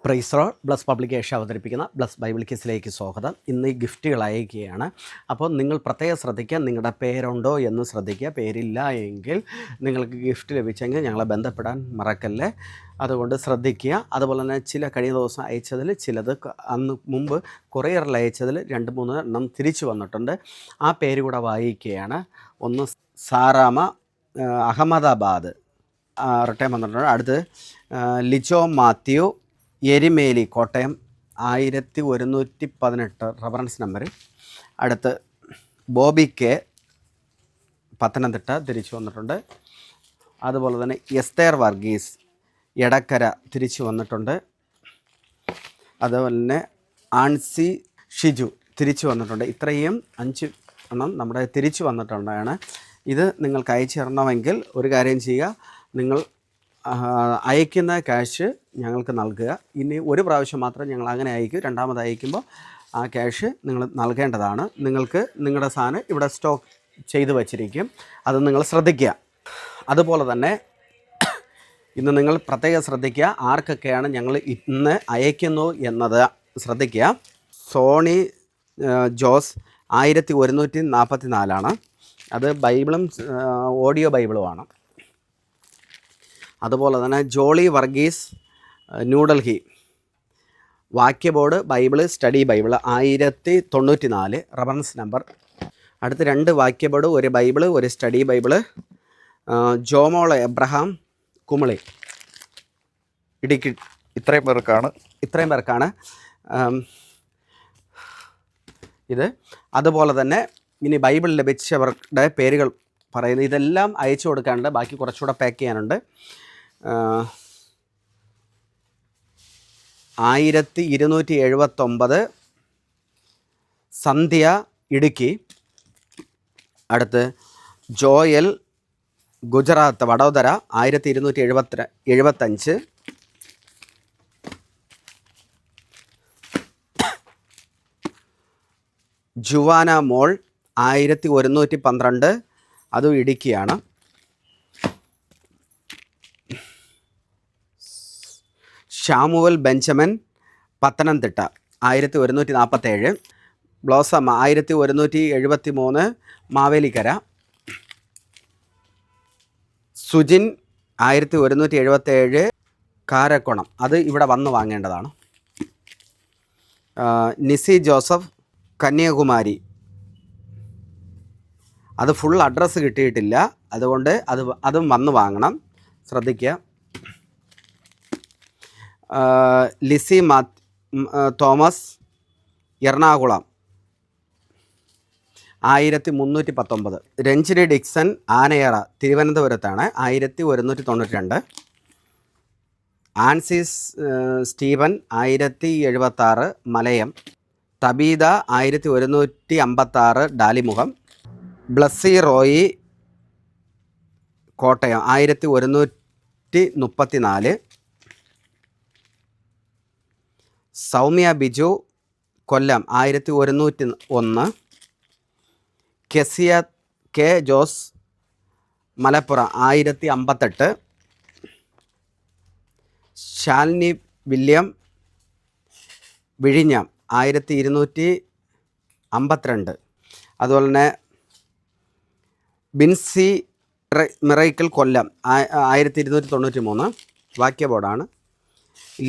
Price Lord. Bless publication അവതരിപ്പിക്കുന്ന bless Bible കിസിലേക്ക് സ്വാഗതം. ഇന്ന് ഈ ഗിഫ്റ്റുകൾ അയക്കുകയാണ്. അപ്പോൾ നിങ്ങൾ പ്രത്യേകം ശ്രദ്ധിക്കുക, നിങ്ങളുടെ പേരുണ്ടോ എന്ന് ശ്രദ്ധിക്കുക. പേരില്ല എങ്കിൽ നിങ്ങൾക്ക് ഗിഫ്റ്റ് ലഭിച്ചെങ്കിൽ ഞങ്ങളെ ബന്ധപ്പെടാൻ മറക്കല്ലേ. അതുകൊണ്ട് ശ്രദ്ധിക്കുക. അതുപോലെ തന്നെ കഴിഞ്ഞ ദിവസം അയച്ചതിൽ ചിലത് അന്ന് മുമ്പ് കൊറിയറിൽ അയച്ചതിൽ 2-3 എണ്ണം തിരിച്ചു വന്നിട്ടുണ്ട്. ആ പേര് കൂടെ വായിക്കുകയാണ്. ഒന്ന് സാറാമ അഹമ്മദാബാദ് റിട്ടേൺ വന്നിട്ടുണ്ട്. അടുത്ത് ലിജോ മാത്യു എരിമേലി കോട്ടയം 1118 റഫറൻസ് നമ്പർ. അടുത്ത് ബോബി കെ പത്തനംതിട്ട തിരിച്ചു വന്നിട്ടുണ്ട്. അതുപോലെ തന്നെ എസ്തേർ വർഗീസ് എടക്കര തിരിച്ചു വന്നിട്ടുണ്ട്. അതുപോലെ തന്നെ ആൻസി ഷിജു തിരിച്ചു വന്നിട്ടുണ്ട്. ഇത്രയും 5 എണ്ണം നമ്മുടെ തിരിച്ചു വന്നിട്ടുണ്ടാണ്. ഇത് നിങ്ങൾക്ക് അയച്ചു തരണമെങ്കിൽ ഒരു കാര്യം ചെയ്യുക, നിങ്ങൾ അയക്കുന്ന ക്യാഷ് ഞങ്ങൾക്ക് നൽകുക. ഇനി ഒരു പ്രാവശ്യം മാത്രം ഞങ്ങൾ അങ്ങനെ അയക്കും. രണ്ടാമത് അയക്കുമ്പോൾ ആ ക്യാഷ് നിങ്ങൾ നൽകേണ്ടതാണ്. നിങ്ങൾക്ക് നിങ്ങളുടെ സാധനം ഇവിടെ സ്റ്റോക്ക് ചെയ്ത് വച്ചിരിക്കും, അത് നിങ്ങൾ ശ്രദ്ധിക്കുക. അതുപോലെ തന്നെ ഇന്ന് നിങ്ങൾ പ്രത്യേകം ശ്രദ്ധിക്കുക, ആർക്കൊക്കെയാണ് ഞങ്ങൾ ഇന്ന് അയക്കുന്നു എന്നത് ശ്രദ്ധിക്കുക. സോണി ജോസ് 1144 അത് ബൈബിളും ഓഡിയോ ബൈബിളുമാണ്. അതുപോലെ തന്നെ ജോളി വർഗീസ് ന്യൂഡൽഹി വാക്യബോർഡ് Bible study Bible 1094 reference number. അടുത്ത് 2 വാക്യബോർഡ്, ഒരു ബൈബിള്, ഒരു study Bible. Jomol Abraham Kumily Idukki. ഇത്രയും പേർക്കാണ് ഇത്. അതുപോലെ തന്നെ ഇനി ബൈബിൾ ലഭിച്ചവരുടെ പേരുകൾ പറയുന്നത്, ഇതെല്ലാം അയച്ചു കൊടുക്കാനുണ്ട്. ബാക്കി കുറച്ചുകൂടെ പാക്ക് ചെയ്യാനുണ്ട്. 1279 സന്ധ്യ ഇടുക്കി. അടുത്ത് ജോയൽ ഗുജറാത്ത് വഡോദര 1275. ജുവാന മോൾ 1112 അതും ഇടുക്കിയാണ്. ഷാമുവൽ ബെഞ്ചമിൻ പത്തനംതിട്ട 1147. ബ്ലോസം 1173 മാവേലിക്കര. സുജിൻ 1177 കാരക്കുണം, അത് ഇവിടെ വന്ന് വാങ്ങേണ്ടതാണ്. നിസി ജോസഫ് കന്യാകുമാരി, അത് ഫുൾ അഡ്രസ്സ് കിട്ടിയിട്ടില്ല, അതുകൊണ്ട് അതും വന്ന് വാങ്ങണം, ശ്രദ്ധിക്കുക. ലിസി തോമസ് എറണാകുളം 1319. രഞ്ജിനി ഡിക്സൺ ആനയറ തിരുവനന്തപുരത്താണ് 1192. Ansis Steven 1076 Malayam. Tabitha 1156 Dalimukham. Blessy Roy Kottayam 1134. Soumya Biju Kollam 1101. Keziah K Jose Malappuram 1058. Shalini William വിഴിഞ്ഞം 1252. അതുപോലെ തന്നെ ബിൻസി മിറൈക്കിൾ കൊല്ലം 1293 വാക്യബോർഡാണ്.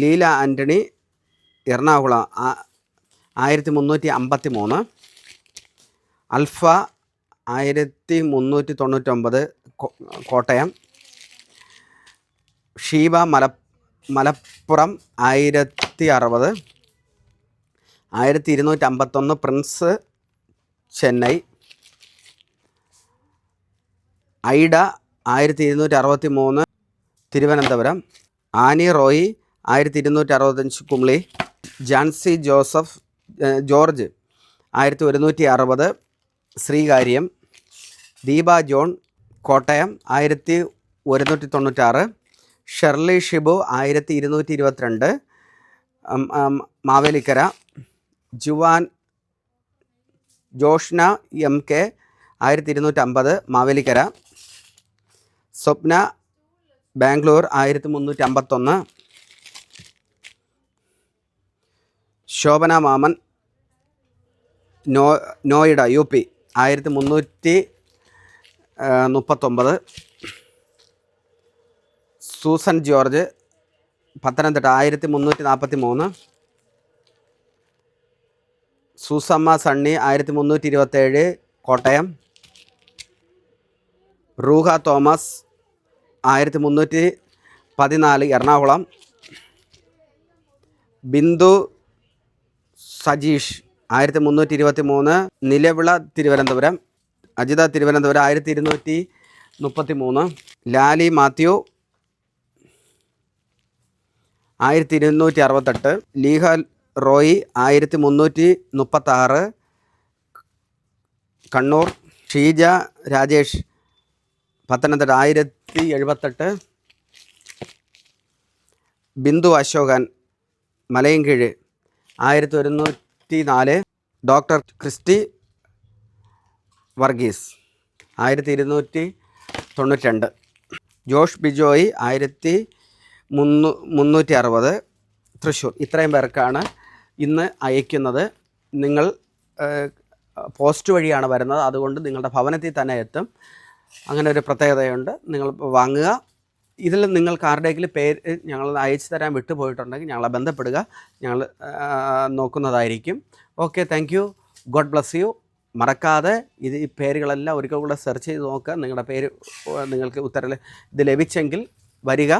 Leela Antony Ernakulam 1353. Alpha 1399 Kottayam. Sheeba Malappuram 1060. 1251 Prince Chennai. Ida 1263 Thiruvananthapuram. Annie Roy 1265 Kumily. Jancy George 1160 Sreekaryam. Deepa John Kottayam 1196. Shirley Shibu 1222 Mavelikkara. Joshna M K 1250 Mavelikkara. Swapna Bangalore 1351. Shobhana Mammen, Noida UP 1339. Susan George, Pathanamthitta 1343. Susamma Sunny 1327, Kottayam. Ruha Thomas 1314, Ernakulam. Bindu Sajeesh 1323, Nilavila Thiruvananthapuram. Ajitha Thiruvananthapuram 1233. Lali Mathew 1268. Leeha Roy 1336, Kannur. Sheeja Rajesh, Pathanamthitta 1078. Bindu Ashokan, Malayinkeezhu 1104. Doctor Christy Varghese 1292. Josh Bijoy 1360, Thrissur. ഇത്രയും പേർക്കാണ് ഇന്ന് അയക്കുന്നത്. നിങ്ങൾ പോസ്റ്റ് വഴിയാണ് വരുന്നത്, അതുകൊണ്ട് നിങ്ങളുടെ ഭവനത്തിൽ തന്നെ എത്തും. അങ്ങനെ ഒരു പ്രത്യേകതയുണ്ട്. നിങ്ങൾ വാങ്ങുക. ഇതിൽ നിങ്ങൾക്ക് ആരുടെയെങ്കിലും പേര് ഞങ്ങൾ അയച്ചു തരാൻ വിട്ടുപോയിട്ടുണ്ടെങ്കിൽ ഞങ്ങളെ ബന്ധപ്പെടുക, ഞങ്ങൾ നോക്കുന്നതായിരിക്കും. Okay, thank you. God bless you. മറക്കാതെ ഈ പേരുകളെല്ലാം ഒരിക്കൽ കൂടെ സെർച്ച് ചെയ്ത് നോക്കുക. നിങ്ങളുടെ പേര് നിങ്ങൾക്ക് ഉത്തരം ഇത് ലഭിച്ചെങ്കിൽ വരിക.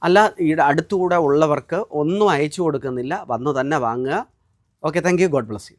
അല്ല, ഈ അടുത്തുകൂടെ ഉള്ളവർക്ക് ഒന്നും അയച്ചു കൊടുക്കുന്നില്ല, വന്ന് തന്നെ വാങ്ങുക. Okay, thank you. God bless U.